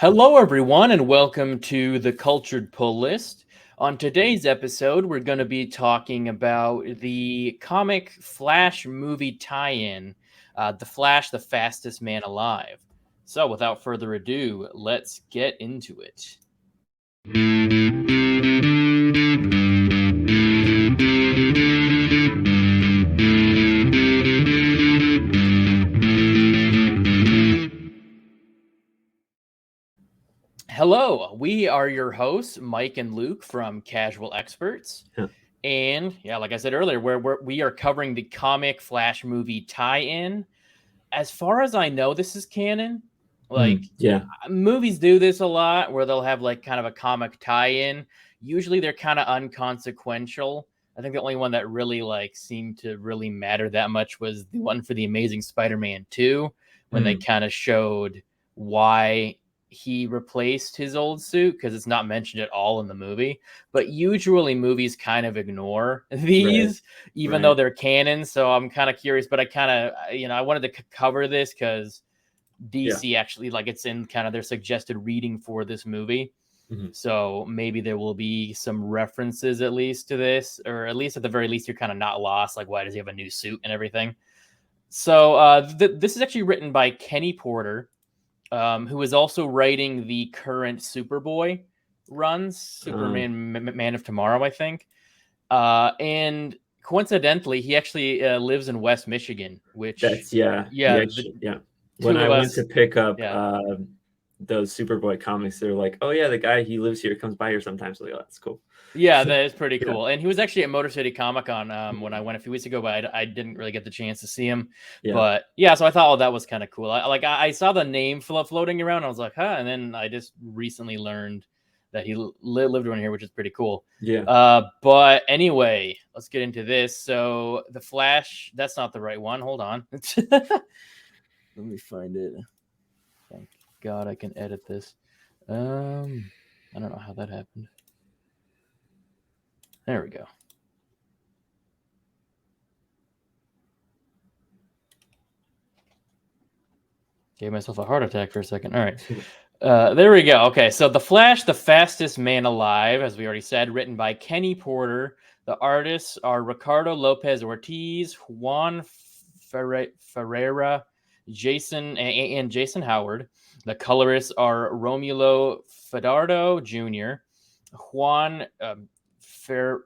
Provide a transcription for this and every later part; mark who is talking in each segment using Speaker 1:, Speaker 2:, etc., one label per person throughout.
Speaker 1: Hello, everyone, and welcome to the Cultured Pull List. On today's episode, we're going to be talking about the comic Flash movie tie-in, The Flash, the Fastest Man Alive. So, without further ado, let's get into it. Hello, we are your hosts, Mike and Luke from Casual Experts.
Speaker 2: Huh.
Speaker 1: And yeah, like I said earlier, we are covering the comic Flash movie tie-in. As far as I know, this is canon.
Speaker 2: Yeah,
Speaker 1: Movies do this a lot where they'll have like kind of a comic tie-in. Usually they're kind of unconsequential. I think the only one that really seemed to really matter that much was the one for the Amazing Spider-Man 2 when they kind of showed why he replaced his old suit, because it's not mentioned at all in the movie. But usually movies kind of ignore these, even though they're canon. So I'm kind of curious, but I wanted to cover this because DC actually, it's in kind of their suggested reading for this movie. So maybe there will be some references at least to this, or at least at the very least, you're kind of not lost. Like, why does he have a new suit and everything? So this is actually written by Kenny Porter, who is also writing the current Superboy runs, Superman Man of Tomorrow, I think. And coincidentally, he actually lives in West Michigan, which
Speaker 2: When I went to pick up
Speaker 1: yeah.
Speaker 2: those Superboy comics, they're like, "Oh yeah, the guy he lives here comes by here sometimes." So yeah, that's cool.
Speaker 1: Yeah, that is pretty
Speaker 2: Yeah.
Speaker 1: cool. And he was actually at Motor City Comic Con when I went a few weeks ago, but I didn't really get the chance to see him.
Speaker 2: Yeah.
Speaker 1: But yeah, so I thought, that was kind of cool. I saw the name floating around. I was like, huh. And then I just recently learned that he lived around here, which is pretty cool.
Speaker 2: Yeah.
Speaker 1: But anyway, let's get into this. So the Flash, that's not the right one. Hold on. Let me find it. Thank God I can edit this. I don't know how that happened. There we go. Gave myself a heart attack for a second. All right. There we go. Okay, so The Flash, the Fastest Man Alive, as we already said, written by Kenny Porter. The artists are Ricardo Lopez Ortiz, Juan Ferreira, Jason and Jason Howard. The colorists are Romulo Fajardo Jr., Juan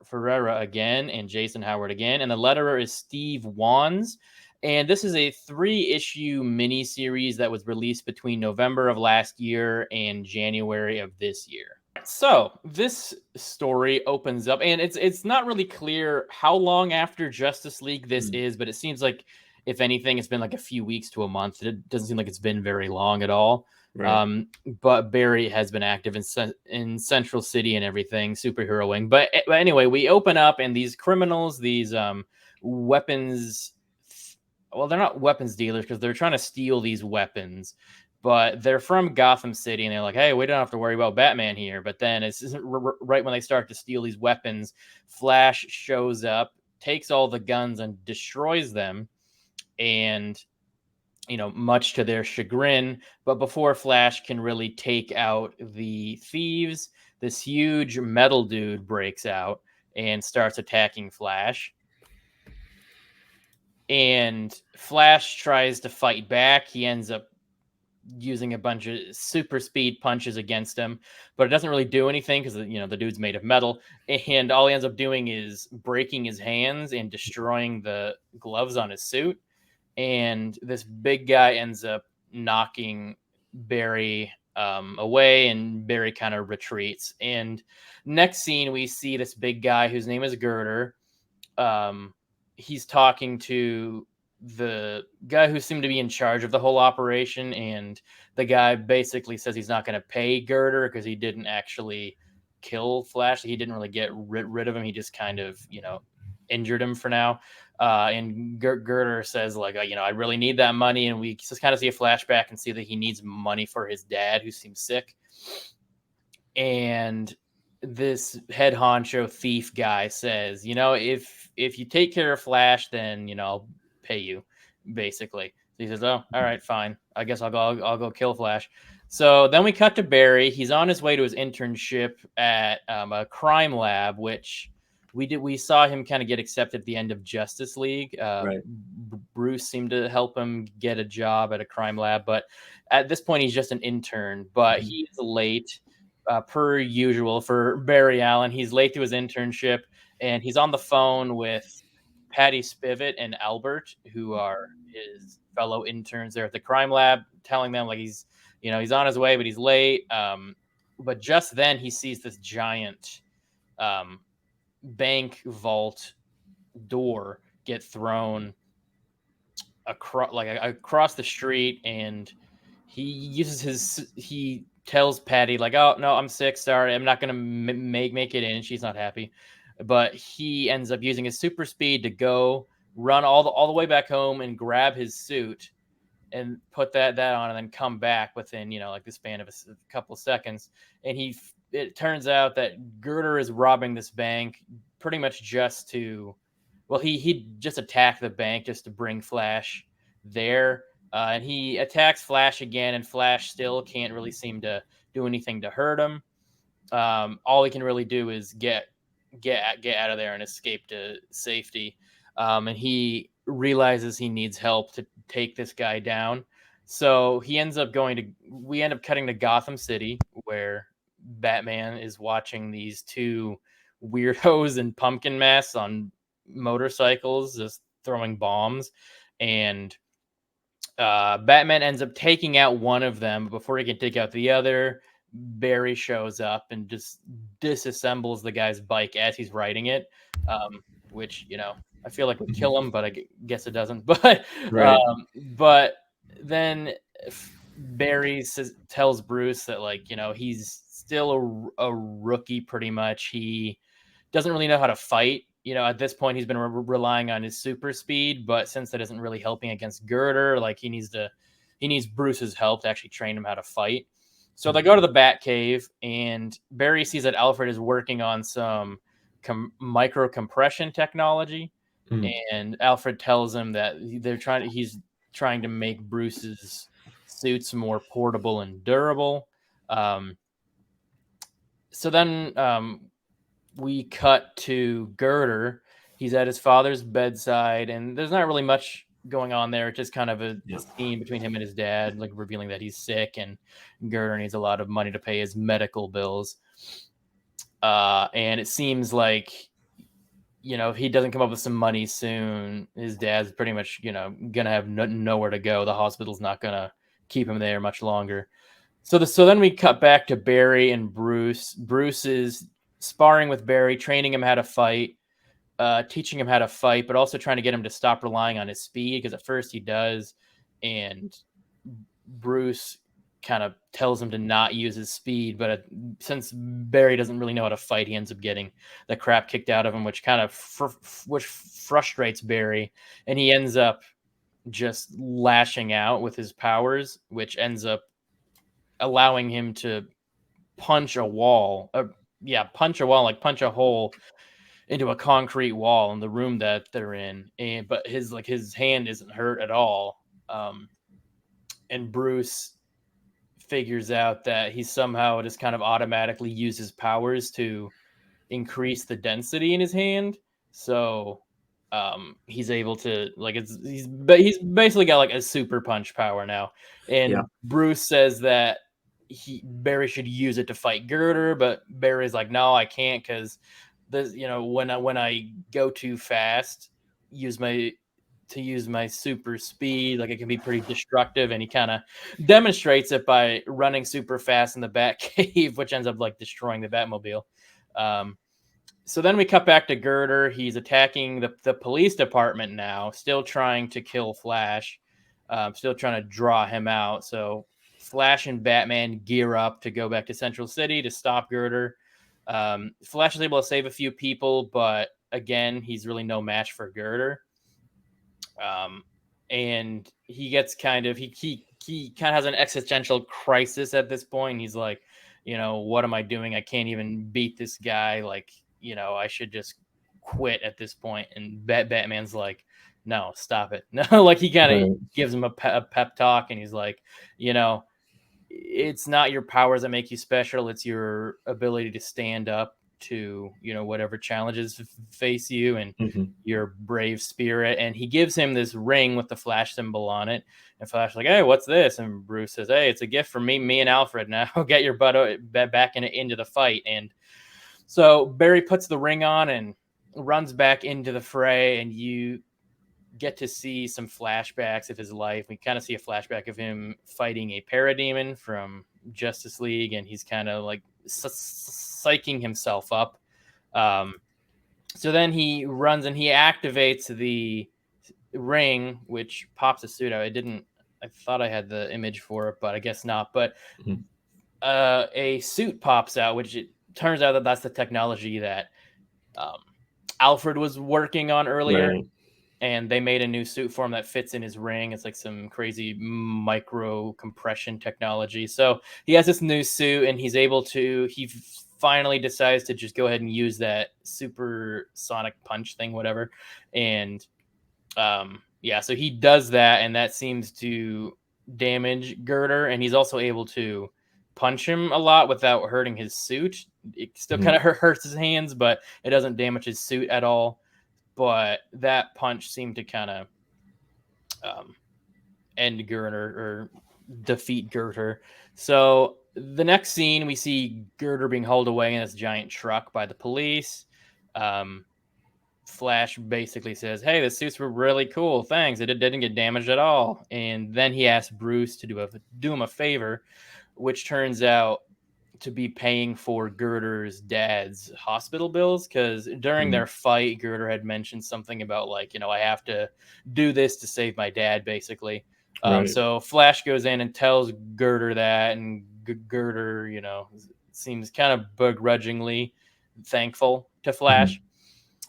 Speaker 1: Ferreira again, and Jason Howard again. And the letterer is Steve Wands. And this is a 3-issue miniseries that was released between November of last year and January of this year. So this story opens up, and it's not really clear how long after Justice League this is, but it seems like, if anything, it's been like a few weeks to a month. It doesn't seem like it's been very long at all.
Speaker 2: Right.
Speaker 1: But Barry has been active in Central City and everything, superheroing. But anyway, we open up, and these criminals, these weapons. Well, they're not weapons dealers because they're trying to steal these weapons, but they're from Gotham City, and they're like, hey, we don't have to worry about Batman here. But then it's right when they start to steal these weapons, Flash shows up, takes all the guns and destroys them. And, much to their chagrin, but before Flash can really take out the thieves, this huge metal dude breaks out and starts attacking Flash. And Flash tries to fight back. He ends up using a bunch of super speed punches against him, but it doesn't really do anything because, the dude's made of metal. And all he ends up doing is breaking his hands and destroying the gloves on his suit. And this big guy ends up knocking Barry away, and Barry kind of retreats. And next scene, we see this big guy whose name is Girder. He's talking to the guy who seemed to be in charge of the whole operation, and the guy basically says he's not going to pay Girder because he didn't actually kill Flash. He didn't really get rid of him. He just kind of, injured him for now. And Girder says, I really need that money. And we just kind of see a flashback and see that he needs money for his dad, who seems sick. And this head honcho thief guy says, if you take care of Flash, then, I'll pay you, basically. So he says, oh, all right, fine. I guess I'll go kill Flash. So then we cut to Barry. He's on his way to his internship at a crime lab, which we saw him kind of get accepted at the end of Justice League.
Speaker 2: Right.
Speaker 1: Bruce seemed to help him get a job at a crime lab, but at this point he's just an intern. But he's late, per usual for Barry Allen. He's late to his internship, and he's on the phone with Patty Spivot and Albert, who are his fellow interns there at the crime lab, telling them like he's on his way, but he's late. But just then he sees this giant bank vault door get thrown across the street, and he tells Patty like, "Oh no, I'm sick. Sorry, I'm not gonna make it in." She's not happy, but he ends up using his super speed to go run all the way back home and grab his suit and put that on, and then come back within like the span of a couple of seconds. And it turns out that Girder is robbing this bank pretty much just to, well, he just attacked the bank just to bring Flash there, and he attacks Flash again, and Flash still can't really seem to do anything to hurt him. All he can really do is get out of there and escape to safety. And he realizes he needs help to take this guy down. So we end up cutting to Gotham City, where Batman is watching these two weirdos in pumpkin masks on motorcycles just throwing bombs. And Batman ends up taking out one of them. Before he can take out the other, Barry shows up and just disassembles the guy's bike as he's riding it, which I feel like would kill him, but I guess it doesn't. But
Speaker 2: Right.
Speaker 1: But then Barry tells Bruce that he's still a rookie pretty much. He doesn't really know how to fight. At this point he's been relying on his super speed, but since that isn't really helping against Girder, he needs Bruce's help to actually train him how to fight. So they go to the Batcave, and Barry sees that Alfred is working on some micro compression technology. And Alfred tells him that he's trying to make Bruce's suits more portable and durable. So then we cut to Girder. He's at his father's bedside, and there's not really much going on there. It's just kind of a scene between him and his dad, revealing that he's sick, and Girder needs a lot of money to pay his medical bills. And it seems like if he doesn't come up with some money soon, his dad's pretty much, gonna have nowhere to go. The hospital's not gonna keep him there much longer. So then we cut back to Barry and Bruce. Bruce is sparring with Barry, training him how to fight, teaching him how to fight, but also trying to get him to stop relying on his speed, because at first he does, and Bruce kind of tells him to not use his speed, but since Barry doesn't really know how to fight, he ends up getting the crap kicked out of him, which kind of which frustrates Barry, and he ends up just lashing out with his powers, which ends up allowing him to punch a wall, punch a hole into a concrete wall in the room that they're in, but his hand isn't hurt at all. And Bruce figures out that he somehow just kind of automatically uses powers to increase the density in his hand. So he's able to he's basically got a super punch power now. And Bruce says that Barry should use it to fight Girder, but Barry's like, no, I can't, because this, when I go too fast, use my super speed, it can be pretty destructive, and he kind of demonstrates it by running super fast in the Batcave, which ends up destroying the Batmobile. So then we cut back to Girder. He's attacking the police department now, still trying to kill Flash, still trying to draw him out. So Flash and Batman gear up to go back to Central City to stop Girder. Flash is able to save a few people, but again, he's really no match for Girder. And he gets kind of he kind of has an existential crisis at this point. He's like, what am I doing? I can't even beat this guy. I should just quit at this point. And Batman's like, no, stop it. No, he kind of gives him a pep talk, and he's like, it's not your powers that make you special. It's your ability to stand up to, whatever challenges face you, and
Speaker 2: Mm-hmm.
Speaker 1: your brave spirit. And he gives him this ring with the Flash symbol on it. And Flash like, hey, what's this? And Bruce says, hey, it's a gift from me and Alfred. Now get your butt back into the fight. And so Barry puts the ring on and runs back into the fray, and you get to see some flashbacks of his life. We kind of see a flashback of him fighting a parademon from Justice League, and he's kind of like psyching himself up. So then he runs and he activates the ring, which pops a suit out. I thought I had the image for it, but I guess not. But a suit pops out, which it turns out that that's the technology that Alfred was working on earlier.
Speaker 2: Right.
Speaker 1: And they made a new suit for him that fits in his ring. It's like some crazy micro compression technology. So he has this new suit, and he finally decides to just go ahead and use that supersonic punch thing, whatever. And so he does that, and that seems to damage Girder. And he's also able to punch him a lot without hurting his suit. It still kind of hurts his hands, but it doesn't damage his suit at all. But that punch seemed to kind of end Girder or defeat Girder. So the next scene, we see Girder being hauled away in this giant truck by the police. Flash basically says, hey, the suits were really cool. Thanks. It didn't get damaged at all. And then he asks Bruce to do him a favor, which turns out to be paying for Girder's dad's hospital bills, because during their fight, Girder had mentioned something about like, I have to do this to save my dad, basically.
Speaker 2: Right.
Speaker 1: So Flash goes in and tells Girder that, and Girder, seems kind of begrudgingly thankful to Flash.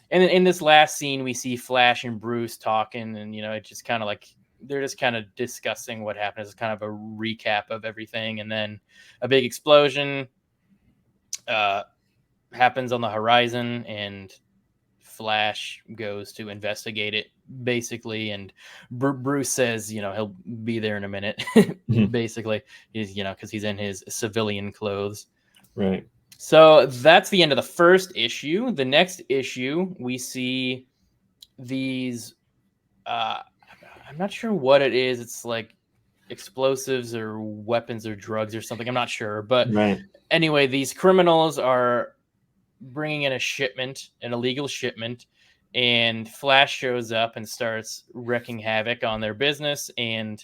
Speaker 1: And then in this last scene, we see Flash and Bruce talking, and it's just kind of like they're just kind of discussing what happened. It's kind of a recap of everything. And then a big explosion happens on the horizon, and Flash goes to investigate it, basically. And Bruce says, he'll be there in a minute, basically. He's, because he's in his civilian clothes.
Speaker 2: Right.
Speaker 1: So that's the end of the first issue. The next issue, we see these I'm not sure what it is. It's like explosives or weapons or drugs or something. I'm not sure. But anyway, these criminals are bringing in an illegal shipment, and Flash shows up and starts wreaking havoc on their business. And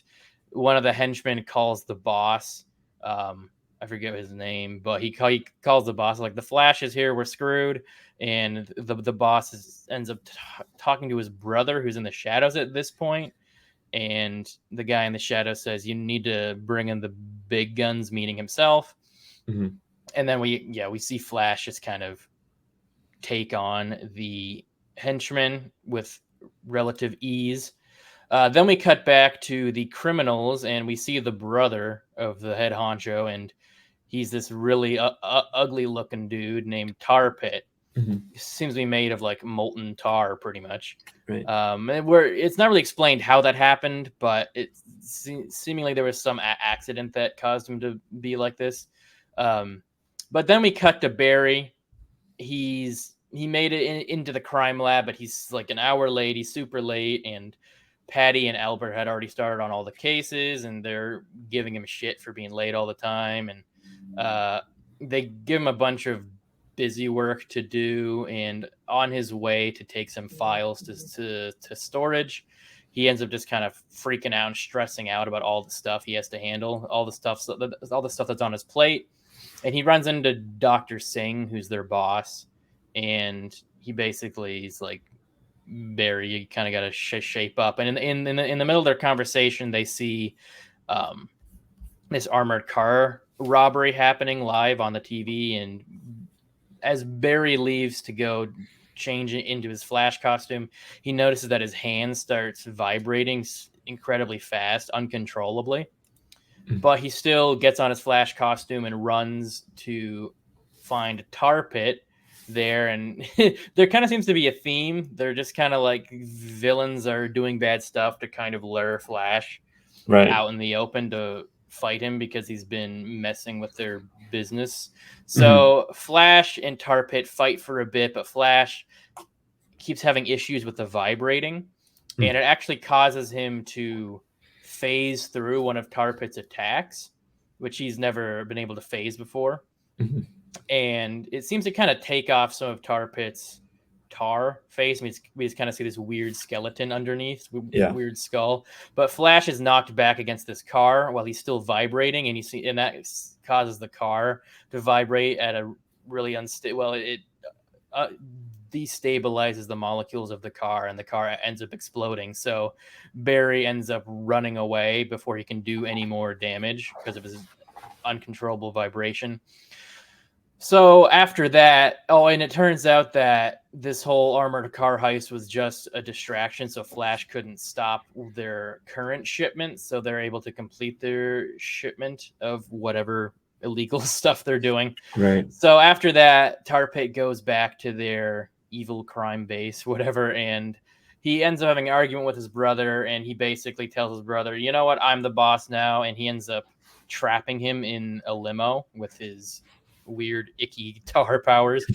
Speaker 1: one of the henchmen calls the boss. I forget his name, but he calls the boss like, the Flash is here. We're screwed. And the boss ends up talking to his brother, who's in the shadows at this point. And the guy in the shadow says, you need to bring in the big guns, meaning himself. And then we see Flash just kind of take on the henchmen with relative ease. Then we cut back to the criminals, and we see the brother of the head honcho, and he's this really ugly looking dude named Tar Pit. Seems to be made of like molten tar, pretty much.
Speaker 2: Right.
Speaker 1: Where it's not really explained how that happened, but it seemingly there was some accident that caused him to be like this. But then we cut to Barry. He made it into the crime lab, but he's like an hour late. He's super late, and Patty and Albert had already started on all the cases, and they're giving him shit for being late all the time. And they give him a bunch of busy work to do, and on his way to take some files to storage, he ends up just kind of freaking out and stressing out about all the stuff he has to handle, all the stuff that's on his plate. And he runs into Dr. Singh, who's their boss, and he basically is like, Barry, you kind of got to shape up. And in the middle of their conversation, they see this armored car robbery happening live on the TV. And as Barry leaves to go change into his Flash costume, he notices that his hand starts vibrating incredibly fast, uncontrollably. But he still gets on his Flash costume and runs to find Tar Pit there. And there kind of seems to be a theme. They're just kind of like villains are doing bad stuff to kind of lure Flash out in the open to fight him because he's been messing with their business. So Flash and Tar Pit fight for a bit, but Flash keeps having issues with the vibrating, and it actually causes him to phase through one of Tar Pit's attacks, which he's never been able to phase before. And it seems to kind of take off some of Tar Pit's tar face. We just kind of see this weird skeleton underneath, weird skull. But Flash is knocked back against this car while he's still vibrating, and that causes the car to vibrate at a really unstable. Well, it destabilizes the molecules of the car, and the car ends up exploding. So Barry ends up running away before he can do any more damage because of his uncontrollable vibration. So after that, and it turns out that this whole armored car heist was just a distraction, so Flash couldn't stop their current shipment, so they're able to complete their shipment of whatever illegal stuff they're doing.
Speaker 2: Right.
Speaker 1: So after that, Tar Pit goes back to their evil crime base, whatever, and he ends up having an argument with his brother, and he basically tells his brother, you know what, I'm the boss now, and he ends up trapping him in a limo with his weird icky tar powers.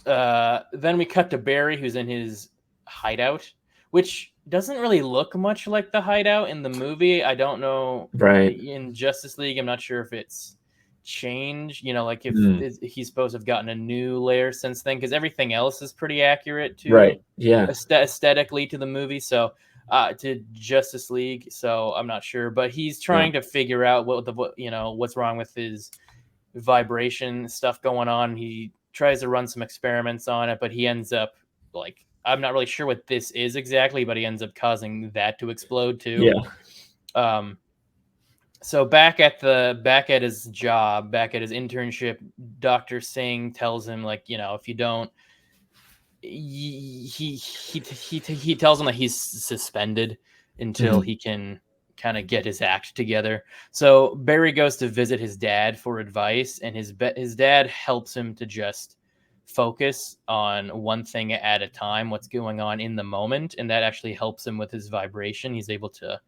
Speaker 1: Then we cut to Barry, who's in his hideout, which doesn't really look much like the hideout in the movie. I don't know.
Speaker 2: Right.
Speaker 1: In Justice League, I'm not sure if it's changed, like if he's supposed to have gotten a new layer since then, because everything else is pretty accurate to aesthetically to the movie, so to Justice League, so I'm not sure, but he's trying to figure out what's wrong with his vibration stuff going on. He tries to run some experiments on it, but he ends up I'm not really sure what this is exactly, but he ends up causing that to explode too. So back at his job, back at his internship, Dr. Singh tells him if you don't, he tells him that he's suspended until he can kind of get his act together. So Barry goes to visit his dad for advice, and his dad helps him to just focus on one thing at a time, what's going on in the moment, and that actually helps him with his vibration. He's able to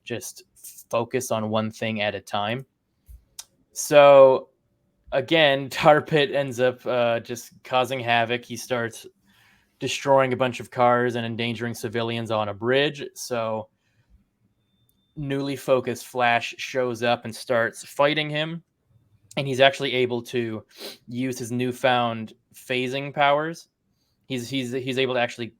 Speaker 1: just focus on one thing at a time. So again, Tar Pit ends up just causing havoc. He starts destroying a bunch of cars and endangering civilians on a bridge. So newly focused Flash shows up and starts fighting him, and he's actually able to use his newfound phasing powers. He's able to actually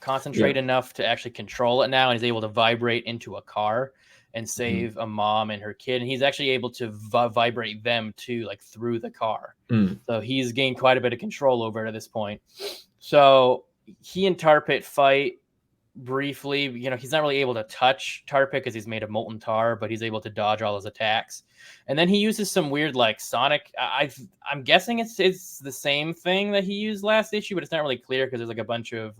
Speaker 1: concentrate enough to actually control it now, and he's able to vibrate into a car and save a mom and her kid, and he's actually able to vibrate them too, through the car. So he's gained quite a bit of control over it at this point. So he and Tar Pit fight briefly. He's not really able to touch Tar Pit because he's made of molten tar, but he's able to dodge all his attacks. And then he uses some weird sonic. I'm guessing it's the same thing that he used last issue, but it's not really clear because there's a bunch of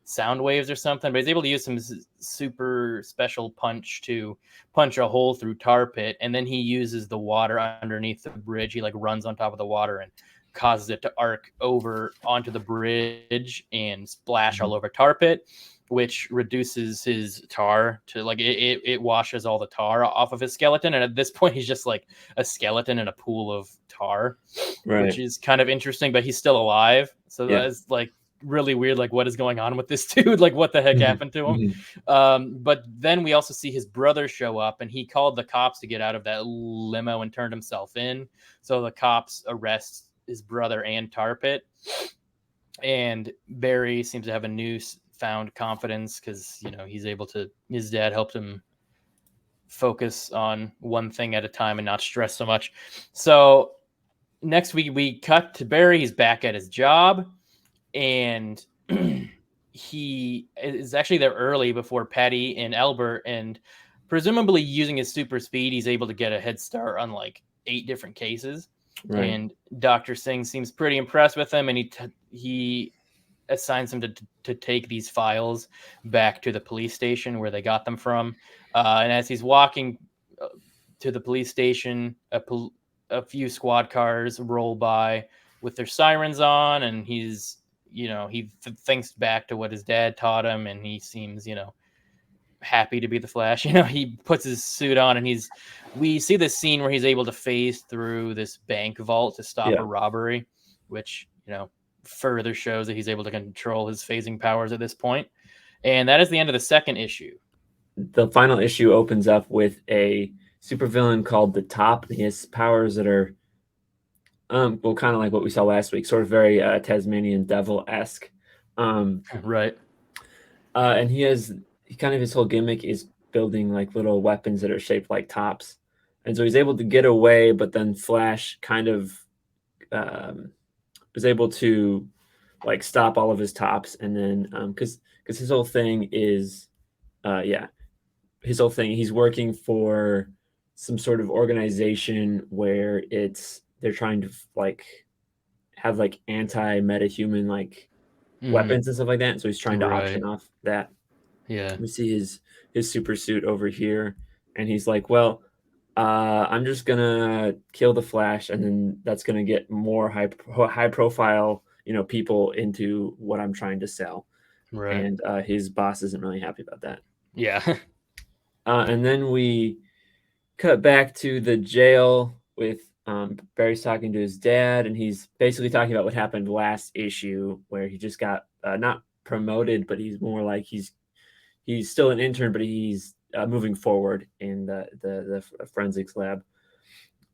Speaker 1: sound waves or something. But he's able to use some super special punch to punch a hole through Tar Pit, and then he uses the water underneath the bridge. He runs on top of the water and causes it to arc over onto the bridge and splash all over Tar Pit, which reduces his tar to it washes all the tar off of his skeleton. And at this point, he's just a skeleton in a pool of tar, which is kind of interesting, but he's still alive. So that's really weird. What is going on with this dude? What the heck happened to him? But then we also see his brother show up, and he called the cops to get out of that limo and turned himself in. So the cops arrest his brother and Tar Pit, and Barry seems to have a newfound confidence because he's able to. His dad helped him focus on one thing at a time and not stress so much. So next we cut to Barry. He's back at his job, and he is actually there early before Patty and Albert, and presumably using his super speed, he's able to get a head start on 8 different cases. And Dr. Singh seems pretty impressed with him, and he assigns him to take these files back to the police station where they got them from. And as he's walking to the police station, a few squad cars roll by with their sirens on, and he's he thinks back to what his dad taught him, and he seems happy to be the Flash. He puts his suit on and we see this scene where he's able to phase through this bank vault to stop a robbery, which, further shows that he's able to control his phasing powers at this point. And that is the end of the second issue.
Speaker 2: The final issue opens up with a supervillain called the Top. He has powers that are, kind of like what we saw last week, sort of very Tasmanian Devil-esque.
Speaker 1: Right.
Speaker 2: And his whole gimmick is building like little weapons that are shaped like tops. And so he's able to get away, but then Flash kind of was able to like stop all of his tops. And then because his whole thing is he's working for some sort of organization where they're trying to like have like anti-metahuman like weapons and stuff like that. So he's trying to auction off that.
Speaker 1: Yeah.
Speaker 2: We see his super suit over here, and he's like, well, I'm just gonna kill the Flash, and then that's gonna get more high profile, people into what I'm trying to sell.
Speaker 1: Right.
Speaker 2: And his boss isn't really happy about that.
Speaker 1: Yeah.
Speaker 2: And then we cut back to the jail with Barry's talking to his dad, and he's basically talking about what happened last issue, where he just got not promoted, but he's more like he's still an intern, but he's moving forward in the forensics lab.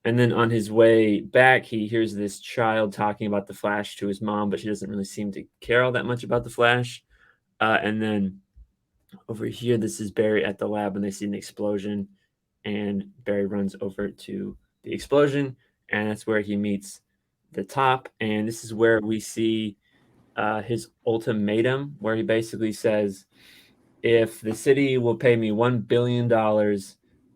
Speaker 2: And then on his way back, he hears this child talking about the Flash to his mom, but she doesn't really seem to care all that much about the Flash. And then over here, this is Barry at the lab, and they see an explosion, and Barry runs over to the explosion, and that's where he meets the Top. And this is where we see his ultimatum, where he basically says, if the city will pay me $1 billion,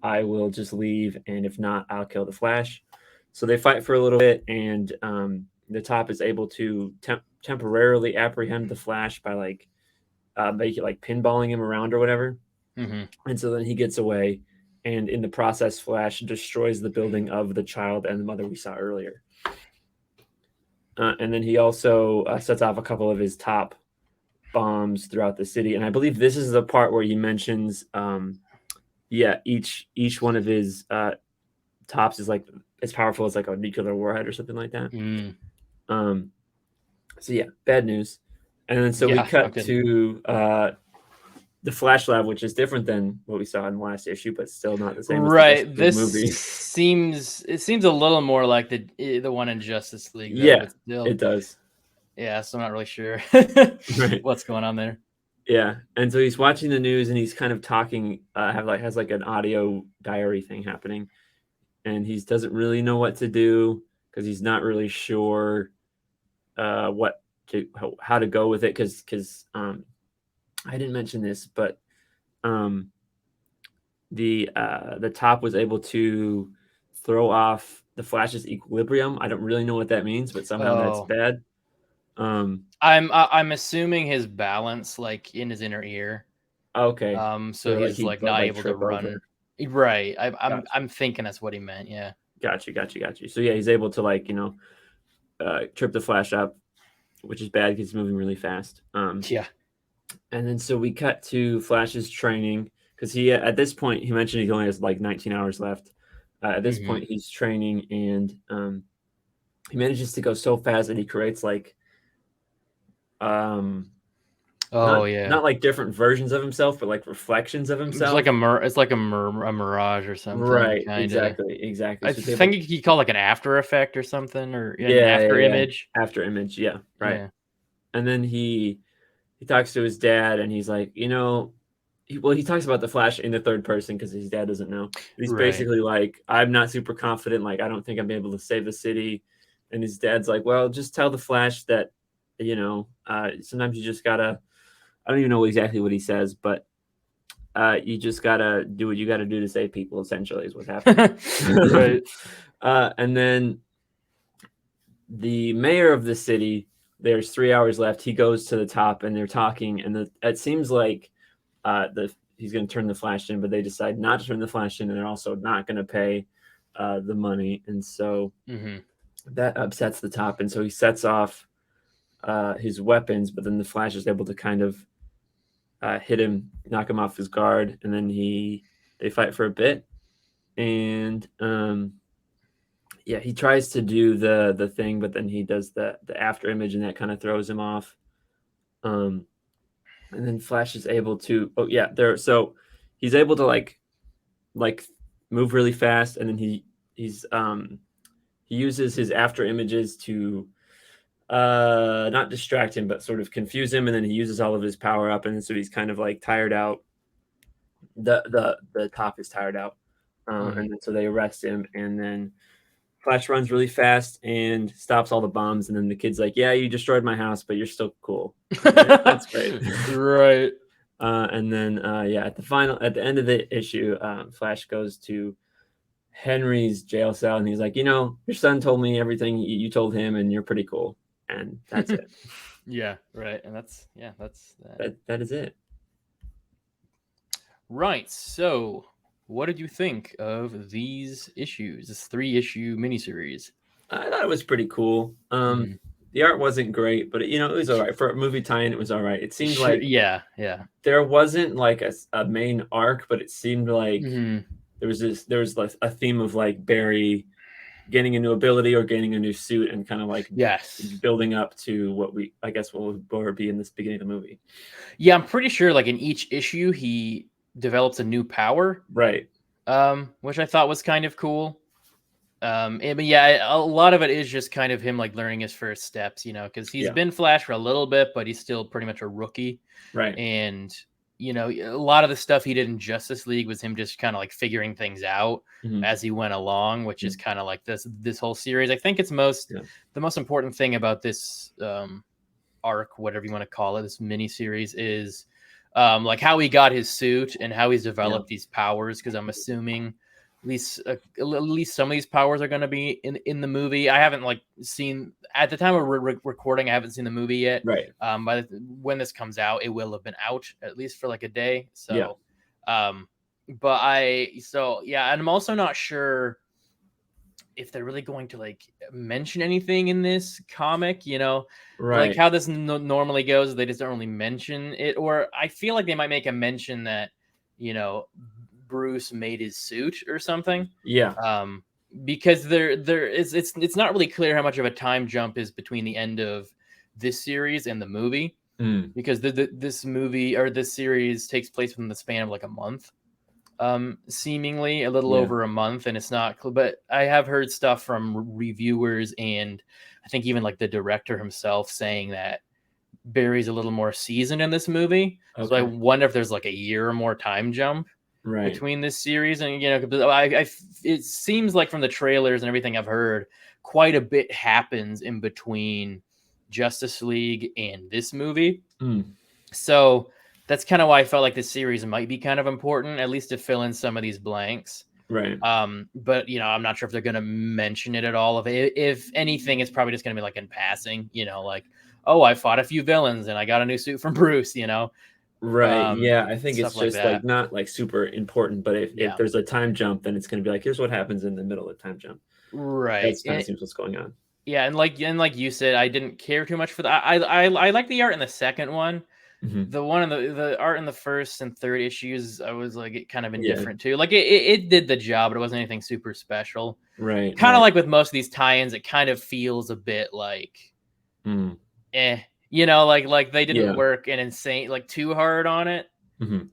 Speaker 2: I will just leave, and if not, I'll kill the Flash. So they fight for a little bit, and the Top is able to temporarily apprehend the Flash by like pinballing him around or whatever.
Speaker 1: Mm-hmm.
Speaker 2: And so then he gets away, and in the process, Flash destroys the building of the child and the mother we saw earlier. And then he also sets off a couple of his top bombs throughout the city. And I believe this is the part where he mentions, each one of his tops is like as powerful as like a nuclear warhead or something like that. So yeah, bad news. And then so we cut to the Flash Lab, which is different than what we saw in the last issue, but still not the same.
Speaker 1: Right.
Speaker 2: As
Speaker 1: this
Speaker 2: movie.
Speaker 1: seems a little more like the one in Justice League. Though,
Speaker 2: yeah, it does.
Speaker 1: Yeah, so I'm not really sure
Speaker 2: right.
Speaker 1: what's going on there.
Speaker 2: Yeah, and so he's watching the news and he's kind of talking. Has like an audio diary thing happening, and he doesn't really know what to do because he's not really sure how to go with it. Because I didn't mention this, but the Top was able to throw off the Flash's equilibrium. I don't really know what that means, but somehow that's bad.
Speaker 1: I'm assuming his balance, like in his inner ear.
Speaker 2: Okay.
Speaker 1: So he's like not able to run. Over. Right. I'm thinking that's what he meant. Yeah.
Speaker 2: Got you. So yeah, he's able to trip the Flash up, which is bad because he's moving really fast.
Speaker 1: Yeah.
Speaker 2: And then so we cut to Flash's training because he at this point he mentioned he only has like 19 hours left. At this point he's training, and he manages to go so fast that he creates like not like different versions of himself, but like reflections of himself.
Speaker 1: It's like a mirage or something.
Speaker 2: Right. Kinda. Exactly.
Speaker 1: I think he called like an after effect or something, or an after image.
Speaker 2: After image. Yeah. Right. Yeah. And then he talks to his dad, and he's like, he talks about the Flash in the third person because his dad doesn't know. He's basically like, I'm not super confident. Like, I don't think I'm able to save the city. And his dad's like, well, just tell the Flash that, sometimes you just gotta, I don't even know exactly what he says, but you just gotta do what you gotta do to save people, essentially, is what's happening.
Speaker 1: Right.
Speaker 2: And then the mayor of the city, there's 3 hours left. He goes to the Top, and they're talking, and it seems like he's going to turn the Flash in, but they decide not to turn the Flash in, and they're also not going to pay the money, and so that upsets the Top, and so he sets off his weapons, but then the Flash is able to kind of hit him, knock him off his guard, and then they fight for a bit, and yeah, he tries to do the thing, but then he does the after image, and that kind of throws him off. And then Flash is able to so he's able to like move really fast, and then he uses his after images to not distract him, but sort of confuse him, and then he uses all of his power up, and so he's kind of like tired out. The top is tired out, and then so they arrest him, and then Flash runs really fast and stops all the bombs, and then the kid's like, "Yeah, you destroyed my house, but you're still cool." That's great,
Speaker 1: right?
Speaker 2: And then at the end of the issue, Flash goes to Henry's jail cell, and he's like, "Your son told me everything you told him, and you're pretty cool." And that's it.
Speaker 1: Yeah, right. And that's
Speaker 2: that is it.
Speaker 1: Right. So, what did you think of these issues? This 3-issue miniseries.
Speaker 2: I thought it was pretty cool. The art wasn't great, but it was all right for a movie tie-in. It was all right. It seemed like there wasn't like a main arc, but it seemed like there was like a theme of like Barry gaining a new ability or gaining a new suit, and kind of like building up to what will be in this beginning of the movie.
Speaker 1: Yeah, I'm pretty sure like in each issue he develops a new power,
Speaker 2: right?
Speaker 1: Which I thought was kind of cool. But yeah, a lot of it is just kind of him like learning his first steps, because he's been Flash for a little bit, but he's still pretty much a rookie,
Speaker 2: right?
Speaker 1: And a lot of the stuff he did in Justice League was him just kind of like figuring things out as he went along, which is kind of like this whole series. I think it's the most important thing about this arc, whatever you want to call it, this mini series, is like how he got his suit and how he's developed these powers. Because I'm assuming at least some of these powers are going to be in the movie. I haven't seen at the time of recording. I haven't seen the movie yet.
Speaker 2: Right.
Speaker 1: When this comes out, it will have been out at least for like a day. So,
Speaker 2: yeah.
Speaker 1: And I'm also not sure if they're really going to like mention anything in this comic,
Speaker 2: right?
Speaker 1: Like how this normally goes. They just don't really mention it, or I feel like they might make a mention that, Bruce made his suit or something.
Speaker 2: Yeah.
Speaker 1: Because it's not really clear how much of a time jump is between the end of this series and the movie, because this movie or this series takes place within the span of like a month, seemingly a little over a month, and it's not. But I have heard stuff from reviewers and I think even like the director himself saying that Barry's a little more seasoned in this movie. Okay. So I wonder if there's like a year or more time jump between this series, and it seems like from the trailers and everything I've heard, quite a bit happens in between Justice League and this movie. So that's kind of why I felt like this series might be kind of important, at least to fill in some of these blanks.
Speaker 2: Right.
Speaker 1: But I'm not sure if they're going to mention it at all. If anything, it's probably just going to be like in passing, like, oh, I fought a few villains and I got a new suit from Bruce,
Speaker 2: Right. Yeah, I think it's just like not like super important, but if there's a time jump, then it's going to be like, here's what happens in the middle of the time jump.
Speaker 1: Right.
Speaker 2: That kind of seems what's going on.
Speaker 1: Yeah, and like you said, I didn't care too much for that. I like the art in the second one. The one in the art in the first and third issues, I was like kind of indifferent to. Like it did the job, but it wasn't anything super special.
Speaker 2: Right.
Speaker 1: Kind of like with most of these tie-ins, it kind of feels a bit like like they didn't work too hard on it.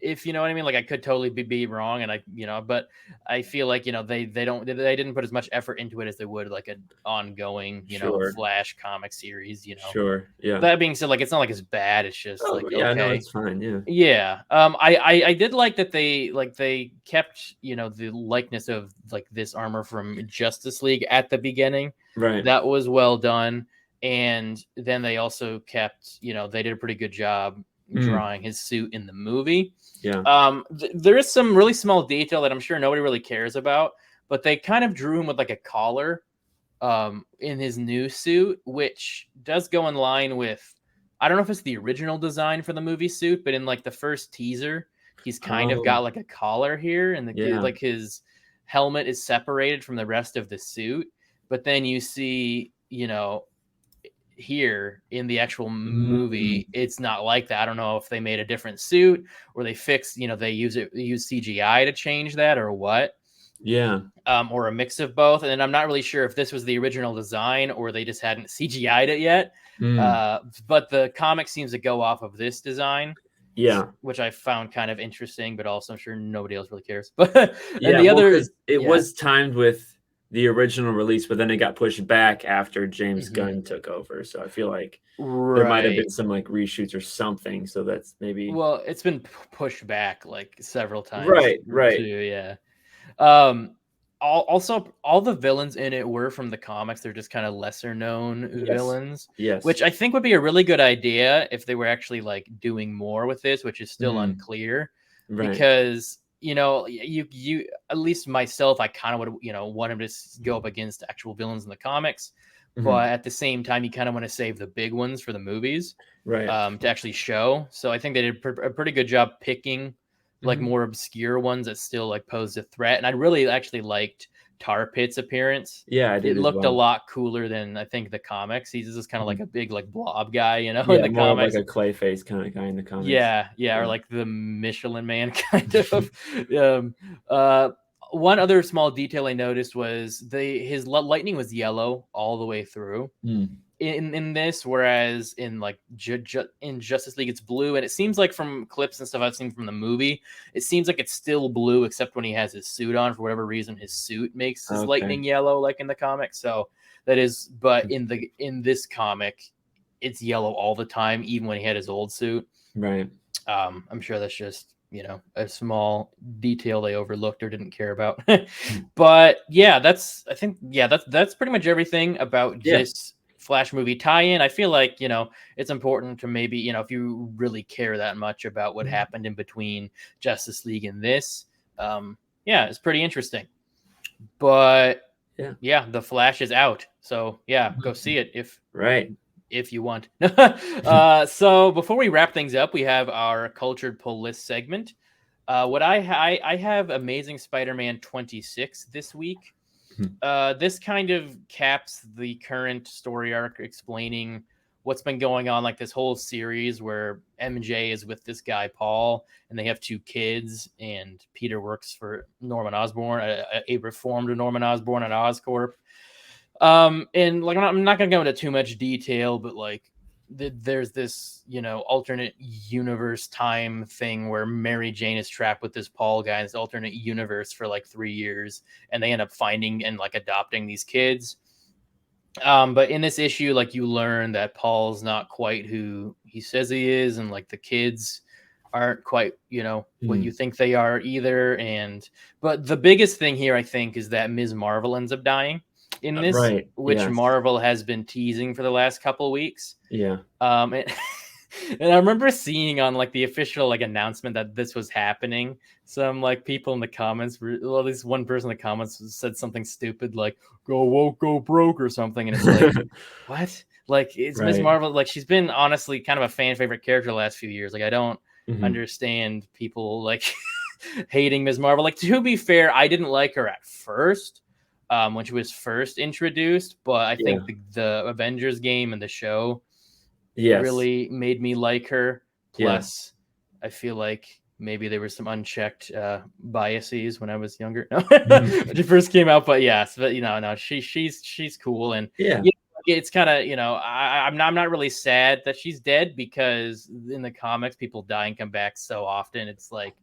Speaker 1: If you know what I mean. Like I could totally be wrong, and but I feel like they didn't put as much effort into it as they would like an ongoing Flash comic series.
Speaker 2: Sure. Yeah.
Speaker 1: That being said, like it's not like it's bad. It's just
Speaker 2: no, it's fine. Yeah.
Speaker 1: Yeah. I did like that they kept the likeness of like this armor from Justice League at the beginning.
Speaker 2: Right.
Speaker 1: That was well done. And then they also kept, they did a pretty good job drawing his suit in the movie.
Speaker 2: Yeah.
Speaker 1: There is some really small detail that I'm sure nobody really cares about, but they kind of drew him with like a collar in his new suit, which does go in line with, I don't know if it's the original design for the movie suit, but in like the first teaser, he's kind of got like a collar here, and like his helmet is separated from the rest of the suit. But then you see, here in the actual movie, it's not like that. I don't know if they made a different suit or they fixed, they use CGI to change that or what.
Speaker 2: Yeah.
Speaker 1: Or a mix of both. And then I'm not really sure if this was the original design or they just hadn't CGI'd it yet. But the comic seems to go off of this design.
Speaker 2: Yeah.
Speaker 1: Which I found kind of interesting, but also I'm sure nobody else really cares. But
Speaker 2: and the other, it was timed with the original release, but then it got pushed back after James Gunn took over. So I feel like there might have been some like reshoots or something. So that's maybe.
Speaker 1: Well, it's been pushed back like several times.
Speaker 2: Right.
Speaker 1: Too, yeah. Also, all the villains in it were from the comics. They're just kind of lesser known villains.
Speaker 2: Yes.
Speaker 1: Which I think would be a really good idea if they were actually like doing more with this, which is still unclear. Right. Because you at least myself, I kind of would want him to go up against actual villains in the comics, but at the same time, you kind of want to save the big ones for the movies,
Speaker 2: right?
Speaker 1: To actually show. So I think they did a pretty good job picking like more obscure ones that still like posed a threat. And I really actually liked Tar Pit's appearance.
Speaker 2: Yeah, I did.
Speaker 1: It looked a lot cooler than I think the comics. He's just kind of like a big like blob guy, in the
Speaker 2: more
Speaker 1: comics.
Speaker 2: Like a Clayface kind of guy in the comics.
Speaker 1: Yeah, or like the Michelin Man kind of. One other small detail I noticed was his lightning was yellow all the way through in this, whereas in like in Justice League it's blue, and it seems like from clips and stuff I've seen from the movie, it seems like it's still blue except when he has his suit on. For whatever reason, his suit makes his lightning yellow, like in the comic. So that is, but in this comic, it's yellow all the time, even when he had his old suit.
Speaker 2: Right.
Speaker 1: I'm sure that's just a small detail they overlooked or didn't care about. But yeah, that's pretty much everything about this Flash movie tie-in. I feel like it's important to maybe if you really care that much about what happened in between Justice League and this, it's pretty interesting. But the Flash is out, so go see it if you want. So before we wrap things up, we have our Cultured Pull List segment. What I have Amazing Spider-Man 26 this week. This kind of caps the current story arc, explaining what's been going on, like this whole series where MJ is with this guy Paul, and they have 2 kids, and Peter works for Norman Osborn, a reformed Norman Osborn at Oscorp. And like I'm not gonna go into too much detail, but like there's this alternate universe time thing where Mary Jane is trapped with this Paul guy in this alternate universe for like 3 years, and they end up finding and like adopting these kids. But in this issue, like you learn that Paul's not quite who he says he is, and like the kids aren't quite what you think they are either. But the biggest thing here, I think, is that Ms. Marvel ends up dying in this, which Marvel has been teasing for the last couple of weeks.
Speaker 2: And
Speaker 1: I remember seeing on like the official like announcement that this was happening, some like people in the comments at least one person in the comments said something stupid like "go woke, go broke" or something, and it's like what? Like it's Ms. Marvel, like she's been honestly kind of a fan favorite character the last few years. Like I don't understand people like hating Ms. Marvel. Like, to be fair, I didn't like her at first when she was first introduced, but I think the Avengers game and the show really made me like her. Plus, I feel like maybe there were some unchecked biases when I was younger. No, when she first came out, but she's cool, and it's kind of I'm not really sad that she's dead, because in the comics people die and come back so often. It's like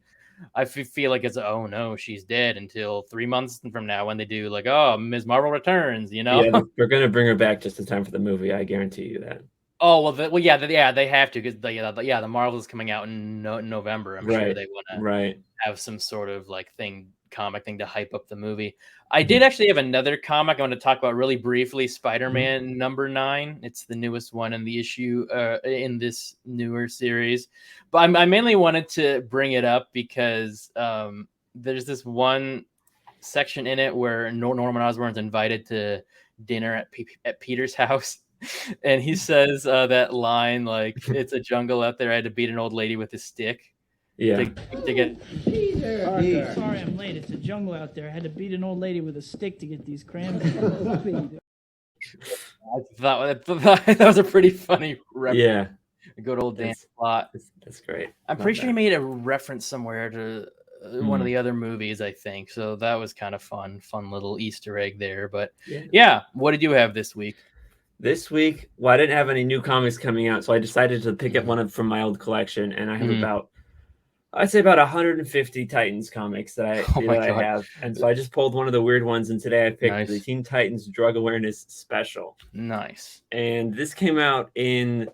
Speaker 1: I feel like it's oh no, she's dead until 3 months from now when they do like Ms. Marvel returns.
Speaker 2: They're gonna bring her back just in time for the movie. I guarantee you that.
Speaker 1: Oh they have to, because the Marvel is coming out in November. I'm sure they want to have some sort of like comic thing to hype up the movie. I did actually have another comic I want to talk about really briefly, Spider-Man number 9. It's the newest one in the issue in this newer series. But I mainly wanted to bring it up because there's this one section in it where Norman Osborn's invited to dinner at Peter's house. And he says that line like, "It's a jungle out there. I had to beat an old lady with a stick." To get
Speaker 3: Peter. Sorry I'm late. It's a jungle out there. I had to beat an old lady with a stick to get these cranberries.
Speaker 1: I thought that was a pretty funny reference.
Speaker 2: Yeah,
Speaker 1: Good old Dan
Speaker 2: That's-
Speaker 1: Slott.
Speaker 2: that's great.
Speaker 1: I'm
Speaker 2: Love
Speaker 1: pretty sure he
Speaker 2: that.
Speaker 1: made a reference somewhere to one of
Speaker 2: Mhm.
Speaker 1: the other movies, I think. So that was kind of fun little Easter egg there. But
Speaker 2: Yeah.
Speaker 1: yeah, what did you have this week?
Speaker 2: This week, well, I didn't have any new comics coming out, so I decided to pick up
Speaker 1: Mhm.
Speaker 2: one up from my old collection, and I have
Speaker 1: Mhm.
Speaker 2: I'd say about 150 Titans comics that
Speaker 1: Oh my
Speaker 2: I
Speaker 1: God.
Speaker 2: have, and so I just pulled one of the weird ones, and today I picked the
Speaker 1: Nice.
Speaker 2: Teen Titans Drug Awareness Special,
Speaker 1: Nice.
Speaker 2: and this came out in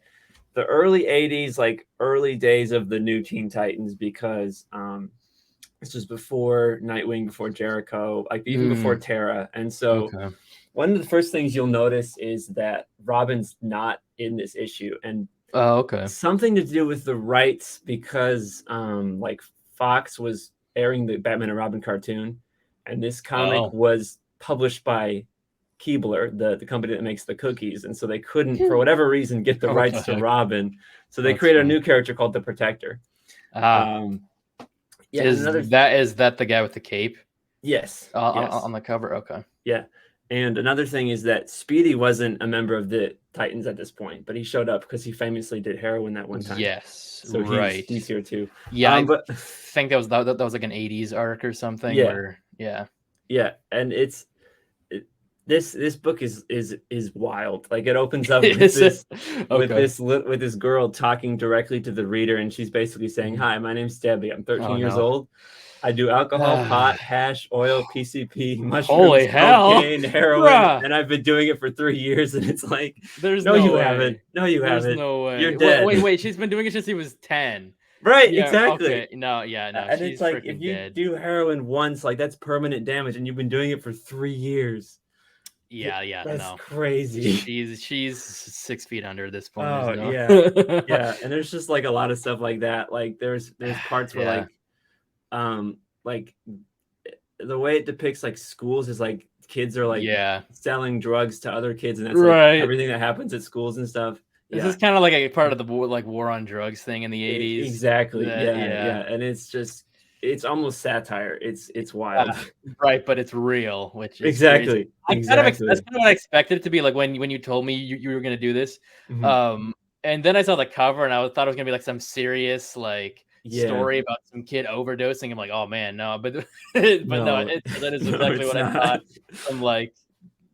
Speaker 2: the early 80s, like early days of the new Teen Titans, because this was before Nightwing, before Jericho, like even before Terra, and so.
Speaker 1: Okay.
Speaker 2: One of the first things you'll notice is that Robin's not in this issue, and
Speaker 1: Oh, okay.
Speaker 2: something to do with the rights because like Fox was airing the Batman and Robin cartoon, and this comic
Speaker 1: Oh.
Speaker 2: was published by Keebler, the company that makes the cookies, and so they couldn't, for whatever reason, get the
Speaker 1: Oh,
Speaker 2: rights
Speaker 1: what
Speaker 2: to
Speaker 1: the heck?
Speaker 2: Robin, so they
Speaker 1: That's
Speaker 2: created a
Speaker 1: funny.
Speaker 2: new character called the Protector.
Speaker 1: Ah,
Speaker 2: Yeah,
Speaker 1: is
Speaker 2: another
Speaker 1: that the guy with the cape
Speaker 2: yes, yes.
Speaker 1: on the cover? Okay.
Speaker 2: Yeah. And another thing is that Speedy wasn't a member of the Titans at this point, but he showed up because he famously did heroin that one time.
Speaker 1: Yes.
Speaker 2: So
Speaker 1: right.
Speaker 2: he's here too.
Speaker 1: Yeah, I
Speaker 2: But
Speaker 1: think that was like an 80s arc or something.
Speaker 2: Yeah.
Speaker 1: Where, yeah.
Speaker 2: yeah, and this book is wild. Like it opens up with
Speaker 1: Is
Speaker 2: this
Speaker 1: it?
Speaker 2: with
Speaker 1: Okay.
Speaker 2: this girl talking directly to the reader, and she's basically saying,
Speaker 1: Mhm.
Speaker 2: "Hi, my name's Debbie. I'm 13
Speaker 1: Oh,
Speaker 2: years
Speaker 1: no.
Speaker 2: old. I do alcohol, pot, hash, oil, PCP, mushrooms,
Speaker 1: Holy hell.
Speaker 2: cocaine, heroin,
Speaker 1: Bruh.
Speaker 2: and I've been doing it for 3 years." And it's like,
Speaker 1: There's
Speaker 2: no,
Speaker 1: no
Speaker 2: you
Speaker 1: way.
Speaker 2: haven't. No, you
Speaker 1: There's
Speaker 2: haven't.
Speaker 1: no way.
Speaker 2: You're dead.
Speaker 1: Wait. She's been doing it since he was 10.
Speaker 2: Right,
Speaker 1: Yeah.
Speaker 2: exactly.
Speaker 1: Okay. No. Yeah. No.
Speaker 2: And
Speaker 1: She's
Speaker 2: it's like, if
Speaker 1: freaking
Speaker 2: you
Speaker 1: dead.
Speaker 2: do heroin once, like that's permanent damage, and you've been doing it for 3 years.
Speaker 1: Yeah. Yeah.
Speaker 2: That's
Speaker 1: No.
Speaker 2: crazy.
Speaker 1: She's 6 feet under at this point.
Speaker 2: Oh,
Speaker 1: there's no-
Speaker 2: Yeah, and there's just like a lot of stuff like that. Like there's parts where
Speaker 1: Yeah.
Speaker 2: like the way it depicts like schools is like kids are like
Speaker 1: Yeah.
Speaker 2: selling drugs to other kids, and that's
Speaker 1: Right.
Speaker 2: like everything that happens at schools and stuff.
Speaker 1: This
Speaker 2: Yeah,
Speaker 1: is kind of like a part of the war on drugs thing in the 80s.
Speaker 2: exactly.
Speaker 1: that-
Speaker 2: Yeah, and it's almost satire. It's wild.
Speaker 1: Right, but it's real, which is
Speaker 2: Exactly.
Speaker 1: crazy. That's kind of what I expected it to be like when you told me you were gonna do this.
Speaker 2: Mhm.
Speaker 1: And then I saw the cover and I thought it was gonna be like some serious like
Speaker 2: Yeah.
Speaker 1: story about some kid overdosing. I'm like, oh man, no, but no, that is
Speaker 2: No,
Speaker 1: exactly
Speaker 2: it's
Speaker 1: what I
Speaker 2: not.
Speaker 1: thought. Some like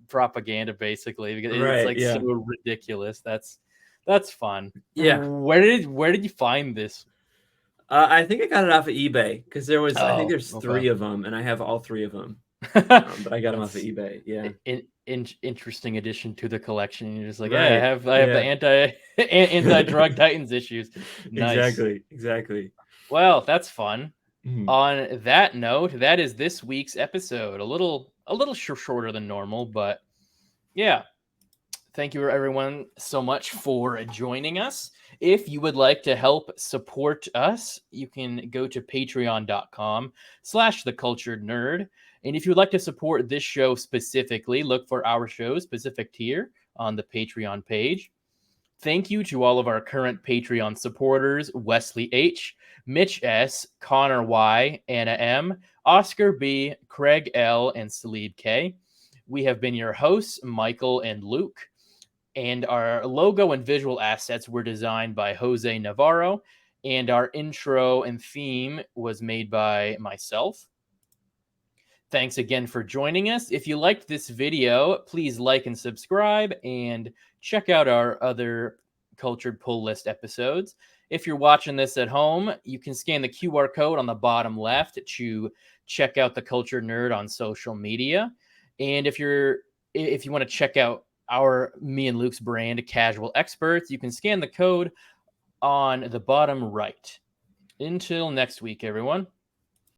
Speaker 1: propaganda basically because
Speaker 2: Right,
Speaker 1: it's like
Speaker 2: yeah.
Speaker 1: so ridiculous. That's fun.
Speaker 2: Yeah.
Speaker 1: Where did you find this?
Speaker 2: I think I got it off of eBay because I think
Speaker 1: Oh,
Speaker 2: there's
Speaker 1: okay.
Speaker 2: 3 of them, and I have all 3 of them. But I got them off of
Speaker 1: That's
Speaker 2: eBay. Yeah.
Speaker 1: interesting addition to the collection. You're just like,
Speaker 2: Right,
Speaker 1: yeah, I have the anti-drug Titans issues. Nice.
Speaker 2: Exactly.
Speaker 1: Well, that's fun.
Speaker 2: Mhm.
Speaker 1: On that note, that is this week's episode. A little shorter than normal, but yeah. Thank you everyone so much for joining us. If you would like to help support us, you can go to patreon.com/theculturednerd. And if you would like to support this show specifically, look for our show's specific tier on the Patreon page. Thank you to all of our current Patreon supporters: Wesley H., Mitch S., Connor Y., Anna M., Oscar B., Craig L., and Salib K. We have been your hosts, Michael and Luke. And our logo and visual assets were designed by Jose Navarro. And our intro and theme was made by myself. Thanks again for joining us. If you liked this video, please like and subscribe and check out our other Cultured Pull List episodes. If you're watching this at home, you can scan the QR code on the bottom left to check out the Cultured Nerd on social media. And if you want to check out me and Luke's brand, Casual Experts, you can scan the code on the bottom right. Until next week, everyone.